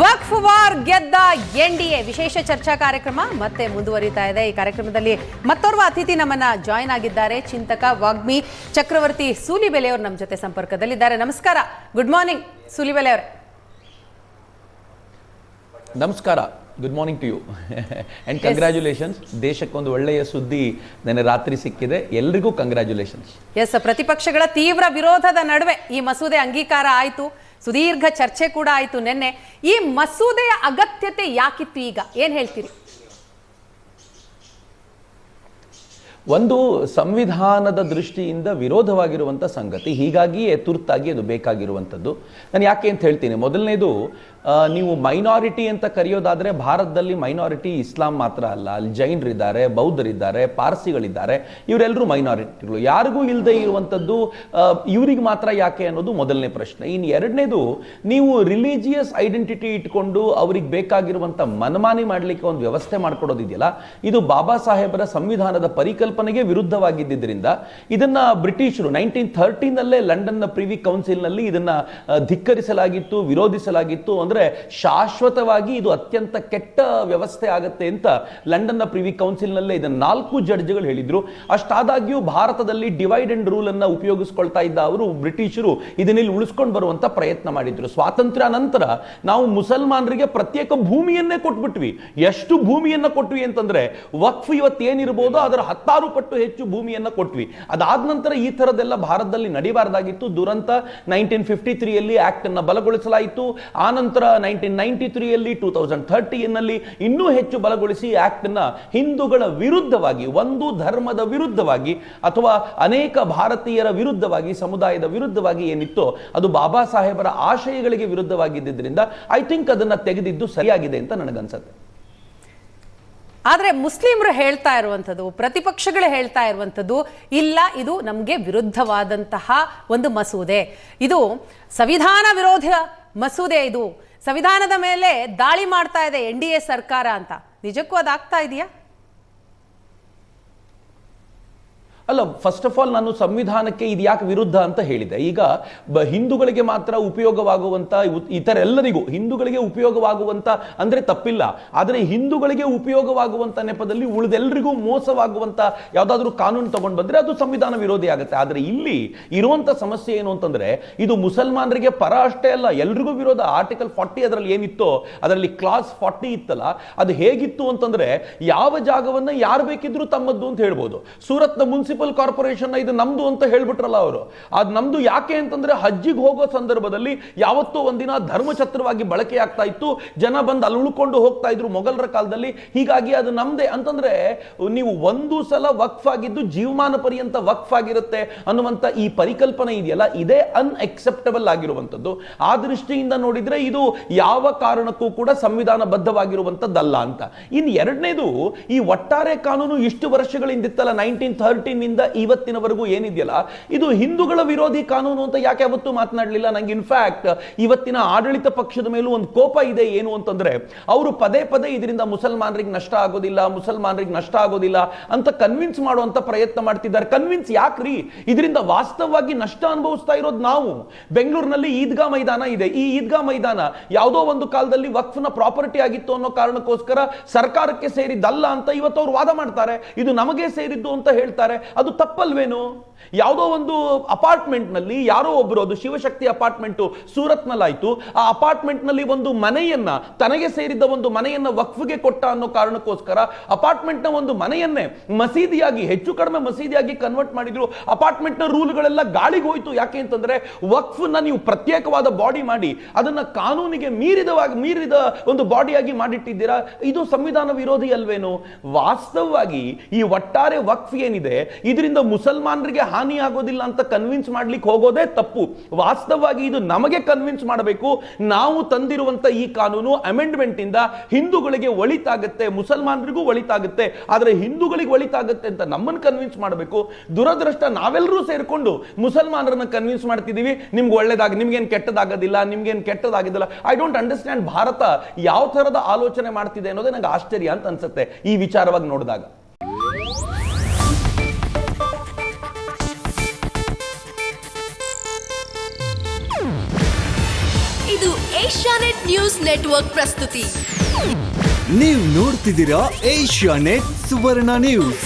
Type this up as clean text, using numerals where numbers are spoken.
ವಕ್ಫ್ war ಗೆದ್ದ NDA ವಿಶೇಷ ಚರ್ಚಾ ಕಾರ್ಯಕ್ರಮ ಮತ್ತೆ ಮುಂದುವರಿತಾ ಇದೆ. ಈ ಕಾರ್ಯಕ್ರಮದಲ್ಲಿ ಮತ್ತೋರ್ವ ಅತಿಥಿ ನಮ್ಮನ್ನ ಜಾಯಿನ್ ಆಗಿದ್ದಾರೆ. ಚಿಂತಕ ವಾಗ್ಮಿ ಚಕ್ರವರ್ತಿ ಸೂಲಿಬೆಲೆ ಅವರು ನಮ್ಮ ಜೊತೆ ಸಂಪರ್ಕದಲ್ಲಿದ್ದಾರೆ. ನಮಸ್ಕಾರ, ಗುಡ್ ಮಾರ್ನಿಂಗ್ ಸೂಲಿಬೆಲೆ ಅವರೇ. ನಮಸ್ಕಾರ, good morning to you and congratulations. ದೇಶಕ್ಕೊಂದು ಒಳ್ಳೆಯ ಸುದ್ದಿ ನೆನ್ನೆ ರಾತ್ರಿ ಸಿಕ್ಕಿದೆ, ಎಲ್ರಿಗೂ ಕಂಗ್ರ್ಯಾಚುಲೇಷನ್ಸ್. ಎಸ್, ಪ್ರತಿಪಕ್ಷಗಳ ತೀವ್ರ ವಿರೋಧದ ನಡುವೆ ಈ ಮಸೂದೆ ಅಂಗೀಕಾರ ಆಯಿತು, ಸುದೀರ್ಘ ಚರ್ಚೆ ಕೂಡ ಆಯಿತು ನಿನ್ನೆ. ಈ ಮಸೂದೆಯ ಅಗತ್ಯತೆ ಯಾಕಿತ್ತು, ಈಗ ಏನ್ ಹೇಳ್ತೀರಿ? ಒಂದು ಸಂವಿಧಾನದ ದೃಷ್ಟಿಯಿಂದ ವಿರೋಧವಾಗಿರುವಂಥ ಸಂಗತಿ, ಹೀಗಾಗಿಯೇ ತುರ್ತಾಗಿ ಅದು ಬೇಕಾಗಿರುವಂಥದ್ದು. ನಾನು ಯಾಕೆ ಅಂತ ಹೇಳ್ತೀನಿ. ಮೊದಲನೇದು, ನೀವು ಮೈನಾರಿಟಿ ಅಂತ ಕರೆಯೋದಾದರೆ ಭಾರತದಲ್ಲಿ ಮೈನಾರಿಟಿ ಇಸ್ಲಾಂ ಮಾತ್ರ ಅಲ್ಲ, ಅಲ್ಲಿ ಜೈನರಿದ್ದಾರೆ, ಬೌದ್ಧರಿದ್ದಾರೆ, ಪಾರ್ಸಿಗಳಿದ್ದಾರೆ, ಇವರೆಲ್ಲರೂ ಮೈನಾರಿಟಿಗಳು. ಯಾರಿಗೂ ಇಲ್ಲದೆ ಇರುವಂಥದ್ದು ಇವ್ರಿಗೆ ಮಾತ್ರ ಯಾಕೆ ಅನ್ನೋದು ಮೊದಲನೇ ಪ್ರಶ್ನೆ. ಇನ್ನು ಎರಡನೇದು, ನೀವು ರಿಲಿಜಿಯಸ್ ಐಡೆಂಟಿಟಿ ಇಟ್ಕೊಂಡು ಅವ್ರಿಗೆ ಬೇಕಾಗಿರುವಂಥ ಮನಮಾನಿ ಮಾಡಲಿಕ್ಕೆ ಒಂದು ವ್ಯವಸ್ಥೆ ಮಾಡ್ಕೊಡೋದಿದೆಯಲ್ಲ, ಇದು ಬಾಬಾ ಸಾಹೇಬರ ಸಂವಿಧಾನದ ಪರಿಕಲ್ಪನೆಗೆ ವಿರುದ್ಧವಾಗಿದ್ದರಿಂದ ಇದನ್ನ ಬ್ರಿಟಿಷರು 1913ನಲ್ಲೇ ಲಂಡನ್ನ ಪ್ರಿವಿ ಕೌನ್ಸಿಲ್ನಲ್ಲಿ ಇದನ್ನ ಧಿಕ್ಕರಿಸಲಾಗಿತ್ತು, ವಿರೋಧಿಸಲಾಗಿತ್ತು. ಅಂದ್ರೆ ಶಾಶ್ವತವಾಗಿ ಇದು ಅತ್ಯಂತ ಕೆಟ್ಟ ವ್ಯವಸ್ಥೆ ಆಗುತ್ತೆ ಅಂತ ಲಂಡನ್ನ ಪ್ರಿವಿ ಕೌನ್ಸಿಲ್ನಲ್ಲೇ ಇದನ್ನ 4 ಜಡ್ಜ್ಗಳು ಹೇಳಿದ್ರು. ಅಷ್ಟಾದಾಗ್ಯೂ ಭಾರತದಲ್ಲಿ ಡಿವೈಡ್ ಅಂಡ್ ರೂಲ್ ಅನ್ನ ಉಪಯೋಗಿಸ್ಕೊಳ್ತಾ ಇದ್ದ ಅವರು ಬ್ರಿಟಿಷರು ಇದನ್ನಿಲ್ಲಿ ಉಳಿಸ್ಕೊಂಡು ಬರುವಂತ ಪ್ರಯತ್ನ ಮಾಡಿದ್ರು. ಸ್ವಾತಂತ್ರ್ಯ ನಂತರ ನಾವು ಮುಸಲ್ಮಾನರಿಗೆ ಪ್ರತ್ಯೇಕ ಭೂಮಿಯನ್ನೇ ಕೊಟ್ಬಿಟ್ವಿ. ಎಷ್ಟು ಭೂಮಿಯನ್ನ ಕೊಟ್ವಿ ಅಂತಂದ್ರೆ, ವಕ್ಫ್ ಇವತ್ತೇನಿರ್ಬೋದು ಅದರ 10 ಪಟ್ಟು ಹೆಚ್ಚು ಭೂಮಿಯನ್ನ ಕೊಟ್ವಿ. ಅದಾದ ನಂತರ ಈ ತರದೆಲ್ಲ ಭಾರತದಲ್ಲಿ ನಡಿಬಾರ್ದಾಗಿತ್ತು. ದುರಂತ 1953ಯಲ್ಲಿ ಆಕ್ಟ್ ಅನ್ನ ಬಲಗೊಳಿಸಲಾಯಿತು. ಆನಂತರ 1993ಯಲ್ಲಿ 2013ನಲ್ಲಿ ಇನ್ನೂ ಹೆಚ್ಚು ಬಲಗೊಳಿಸಿ ಆಕ್ಟ್ ಅನ್ನ ಹಿಂದೂಗಳ ವಿರುದ್ಧವಾಗಿ, ಒಂದು ಧರ್ಮದ ವಿರುದ್ಧವಾಗಿ ಅಥವಾ ಅನೇಕ ಭಾರತೀಯರ ವಿರುದ್ಧವಾಗಿ, ಸಮುದಾಯದ ವಿರುದ್ಧವಾಗಿ ಏನಿತ್ತೋ ಅದು ಬಾಬಾ ಸಾಹೇಬರ ಆಶಯಗಳಿಗೆ ವಿರುದ್ಧವಾಗಿದ್ದರಿಂದ ಐ ಥಿಂಕ್ ಅದನ್ನ ತೆಗೆದಿದ್ದು ಸರಿಯಾಗಿದೆ ಅಂತ ನನಗನ್ಸುತ್ತೆ. ಆದ್ರೆ ಮುಸ್ಲಿಮರು ಹೇಳ್ತಾ ಇರುವಂಥದ್ದು, ಪ್ರತಿಪಕ್ಷಗಳು ಹೇಳ್ತಾ ಇರುವಂಥದ್ದು, ಇಲ್ಲ ಇದು ನಮಗೆ ವಿರುದ್ಧವಾದಂತಹ ಒಂದು ಮಸೂದೆ, ಇದು ಸಂವಿಧಾನ ವಿರೋಧ ಮಸೂದೆ, ಇದು ಸಂವಿಧಾನದ ಮೇಲೆ ದಾಳಿ ಮಾಡ್ತಾ ಇದೆ ಎನ್ಡಿಎ ಸರ್ಕಾರ ಅಂತ. ನಿಜಕ್ಕೂ ಅದಾಗ್ತಾ ಇದೆಯಾ? ಅಲ್ಲ, ಫಸ್ಟ್ ಆಫ್ ಆಲ್ ನಾನು ಸಂವಿಧಾನಕ್ಕೆ ಇದು ಯಾಕೆ ವಿರುದ್ಧ ಅಂತ ಹೇಳಿದೆ. ಈಗ ಹಿಂದೂಗಳಿಗೆ ಮಾತ್ರ ಉಪಯೋಗವಾಗುವಂತ, ಇತರೆಲ್ಲರಿಗೂ ಹಿಂದೂಗಳಿಗೆ ಉಪಯೋಗವಾಗುವಂತ ಅಂದ್ರೆ ತಪ್ಪಿಲ್ಲ. ಆದರೆ ಹಿಂದೂಗಳಿಗೆ ಉಪಯೋಗವಾಗುವಂತ ನೆಪದಲ್ಲಿ ಉಳಿದೆಲ್ಲರಿಗೂ ಮೋಸವಾಗುವಂತ ಯಾವ್ದಾದ್ರು ಕಾನೂನು ತಗೊಂಡು ಬಂದ್ರೆ ಅದು ಸಂವಿಧಾನ ವಿರೋಧಿ ಆಗುತ್ತೆ. ಆದ್ರೆ ಇಲ್ಲಿ ಇರುವಂತ ಸಮಸ್ಯೆ ಏನು ಅಂತಂದ್ರೆ, ಇದು ಮುಸಲ್ಮಾನರಿಗೆ ಪರ ಅಷ್ಟೇ ಅಲ್ಲ, ಎಲ್ರಿಗೂ ವಿರೋಧ. ಆರ್ಟಿಕಲ್ 40 ಅದರಲ್ಲಿ ಏನಿತ್ತೋ, ಅದರಲ್ಲಿ ಕ್ಲಾಸ್ 40 ಇತ್ತಲ್ಲ, ಅದು ಹೇಗಿತ್ತು ಅಂತಂದ್ರೆ, ಯಾವ ಜಾಗವನ್ನ ಯಾರು ಬೇಕಿದ್ರು ತಮ್ಮದ್ದು ಅಂತ ಹೇಳ್ಬೋದು. ಸೂರತ್ನ ಮುನ್ಸಿಪಲ್ ಕಾರ್ಪೊರೇಷನ್ ಇದು ನಮ್ದು ಅಂತ ಹೇಳ್ಬಿಟ್ರಲ್ಲ ಅವರು. ಅದು ನಮ್ದು ಯಾಕೆ ಅಂತಂದ್ರೆ, ಹಜ್ಜಿಗೆ ಹೋಗೋ ಸಂದರ್ಭದಲ್ಲಿ ಯಾವತ್ತೋ ಒಂದಿನ ಧರ್ಮಛತ್ರವಾಗಿ ಬಳಕೆ ಆಗ್ತಾ ಇತ್ತು, ಜನ ಬಂದು ಅಲ್ಲಿ ಉಳ್ಕೊಂಡು ಹೋಗ್ತಾ ಇದ್ರು ಮೊಘಲರ ಕಾಲದಲ್ಲಿ, ಹೀಗಾಗಿ ಅದು ನಮ್ದೇ ಅಂತಂದ್ರೆ, ನೀವು ಒಂದು ಸಲ ವಕ್ಫ್ ಆಗಿದ್ದು ಜೀವಮಾನ ಪರ್ಯಂತ ವಕ್ಫ್ ಆಗಿರುತ್ತೆ ಅನ್ನುವಂತ ಈ ಪರಿಕಲ್ಪನೆ ಇದೆಯಲ್ಲ, ಇದೇ ಅನ್ಅಕ್ಸೆಪ್ಟಬಲ್ ಆಗಿರುವಂತದ್ದು. ಆ ದೃಷ್ಟಿಯಿಂದ ನೋಡಿದ್ರೆ ಇದು ಯಾವ ಕಾರಣಕ್ಕೂ ಕೂಡ ಸಂವಿಧಾನ ಬದ್ಧವಾಗಿರುವಂತದ್ದಲ್ಲ ಅಂತ. ಇನ್ನು ಎರಡನೇದು, ಈ ಒಟ್ಟಾರೆ ಕಾನೂನು ಇಷ್ಟು ವರ್ಷಗಳಿಂದಿತ್ತಲ್ಲ, 1913 ಇವತ್ತಿನವರೆಗೂ ಏನಿದೆಯಲ್ಲ, ಇದು ಹಿಂದೂಗಳ ವಿರೋಧಿ ಕಾನೂನು ಅಂತ ಯಾಕೆ ಯಾವತ್ತೂ ಮಾತನಾಡಲಿಲ್ಲ? ನಂಗೆ ಇನ್ಫ್ಯಾಕ್ಟ್ ಇವತ್ತಿನ ಆಡಳಿತ ಪಕ್ಷದ ಮೇಲೂ ಒಂದು ಕೋಪ ಇದೆ. ಏನು ಅಂತಂದ್ರೆ, ಅವರು ಪದೇ ಪದೇ ಇದರಿಂದ ಮುಸಲ್ಮಾನರಿಗೆ ನಷ್ಟ ಆಗೋದಿಲ್ಲ, ಮುಸಲ್ಮಾನರಿಗೆ ನಷ್ಟ ಆಗೋದಿಲ್ಲ ಅಂತ ಕನ್ವಿನ್ಸ್ ಮಾಡುವಂತ ಪ್ರಯತ್ನ ಮಾಡ್ತಿದ್ದಾರೆ. ಕನ್ವಿನ್ಸ್ ಯಾಕ್ರಿ? ಇದರಿಂದ ವಾಸ್ತವವಾಗಿ ನಷ್ಟ ಅನುಭವಿಸ್ತಾ ಇರೋದು ನಾವು. ಬೆಂಗಳೂರಿನಲ್ಲಿ ಈದ್ಗಾ ಮೈದಾನ ಇದೆ. ಈ ಈದ್ಗಾ ಮೈದಾನ ಯಾವುದೋ ಒಂದು ಕಾಲದಲ್ಲಿ ವಕ್ಫ್ನ ಪ್ರಾಪರ್ಟಿ ಆಗಿತ್ತು ಅನ್ನೋ ಕಾರಣಕ್ಕೋಸ್ಕರ ಸರ್ಕಾರಕ್ಕೆ ಸೇರಿದ್ದಲ್ಲ ಅಂತ ಇವತ್ತು ಅವರು ವಾದ ಮಾಡ್ತಾರೆ. ಇದು ನಮಗೆ ಸೇರಿದ್ದು ಅಂತ ಹೇಳ್ತಾರೆ. ಅದು ತಪ್ಪಲ್ವೇನು? ಯಾವುದೋ ಒಂದು ಅಪಾರ್ಟ್ಮೆಂಟ್ ನಲ್ಲಿ ಯಾರೋ ಒಬ್ಬರು, ಅದು ಶಿವಶಕ್ತಿ ಅಪಾರ್ಟ್ಮೆಂಟ್ ಸೂರತ್ ನಲ್ಲಾಯ್ತು, ಆ ಅಪಾರ್ಟ್ಮೆಂಟ್ ನಲ್ಲಿ ಒಂದು ಮನೆಯನ್ನ, ತನಗೆ ಸೇರಿದ್ದ ಒಂದು ಮನೆಯನ್ನ ವಕ್ಫ್ಗೆ ಕೊಟ್ಟ ಅನ್ನೋ ಕಾರಣಕ್ಕೋಸ್ಕರ ಅಪಾರ್ಟ್ಮೆಂಟ್ ನ ಒಂದು ಮನೆಯನ್ನೇ ಮಸೀದಿಯಾಗಿ, ಹೆಚ್ಚು ಕಡಿಮೆ ಮಸೀದಿಯಾಗಿ ಕನ್ವರ್ಟ್ ಮಾಡಿದ್ರು. ಅಪಾರ್ಟ್ಮೆಂಟ್ ನ ರೂಲ್ಗಳೆಲ್ಲ ಗಾಳಿಗೆ ಹೋಯ್ತು. ಯಾಕೆ ಅಂತಂದ್ರೆ, ವಕ್ಫ್ ನ ನೀವು ಪ್ರತ್ಯೇಕವಾದ ಬಾಡಿ ಮಾಡಿ ಅದನ್ನ ಕಾನೂನಿಗೆ ಮೀರಿದ ಒಂದು ಬಾಡಿಯಾಗಿ ಮಾಡಿಟ್ಟಿದ್ದೀರಾ. ಇದು ಸಂವಿಧಾನ ವಿರೋಧಿ ಅಲ್ವೇನು? ವಾಸ್ತವವಾಗಿ ಈ ಒಟ್ಟಾರೆ ವಕ್ಫ್ ಏನಿದೆ, ಇದರಿಂದ ಮುಸಲ್ಮಾನರಿಗೆ ಹಾನಿ ಆಗೋದಿಲ್ಲ ಅಂತ ಕನ್ವಿನ್ಸ್ ಮಾಡ್ಲಿಕ್ಕೆ ಹೋಗೋದೇ ತಪ್ಪು. ವಾಸ್ತವವಾಗಿ ಇದು ನಮಗೆ ಕನ್ವಿನ್ಸ್ ಮಾಡಬೇಕು. ನಾವು ತಂದಿರುವಂತ ಈ ಕಾನೂನು ಅಮೆಂಡ್ಮೆಂಟ್ ಇಂದ ಹಿಂದೂಗಳಿಗೆ ಒಳಿತಾಗುತ್ತೆ, ಮುಸಲ್ಮಾನರಿಗೂ ಒಳಿತಾಗುತ್ತೆ, ಆದ್ರೆ ಹಿಂದೂಗಳಿಗೆ ಒಳಿತಾಗುತ್ತೆ ಅಂತ ನಮ್ಮನ್ನು ಕನ್ವಿನ್ಸ್ ಮಾಡಬೇಕು. ದುರದೃಷ್ಟ, ನಾವೆಲ್ಲರೂ ಸೇರ್ಕೊಂಡು ಮುಸಲ್ಮಾನರನ್ನ ಕನ್ವಿನ್ಸ್ ಮಾಡ್ತಿದೀವಿ, ನಿಮ್ಗೆ ಒಳ್ಳೇದಾಗ, ನಿಮ್ಗೇನು ಕೆಟ್ಟದಾಗೋದಿಲ್ಲ, ನಿಮ್ಗೇನು ಕೆಟ್ಟದಾಗಿದ್ದಿಲ್ಲ. ಐ ಡೋಂಟ್ ಅಂಡರ್ಸ್ಟ್ಯಾಂಡ್ ಭಾರತ ಯಾವ ತರದ ಆಲೋಚನೆ ಮಾಡ್ತಿದೆ ಅನ್ನೋದೇ ನಂಗೆ ಆಶ್ಚರ್ಯ ಅಂತ ಅನ್ಸುತ್ತೆ ಈ ವಿಚಾರವಾಗಿ ನೋಡಿದಾಗ. ಇದು ಏಷ್ಯಾನೆಟ್ ನ್ಯೂಸ್ ನೆಟ್ವರ್ಕ್ ಪ್ರಸ್ತುತಿ. ನೀವು ನೋಡ್ತಿದ್ದೀರಾ ಏಷ್ಯಾನೆಟ್ ಸುವರ್ಣ ನ್ಯೂಸ್.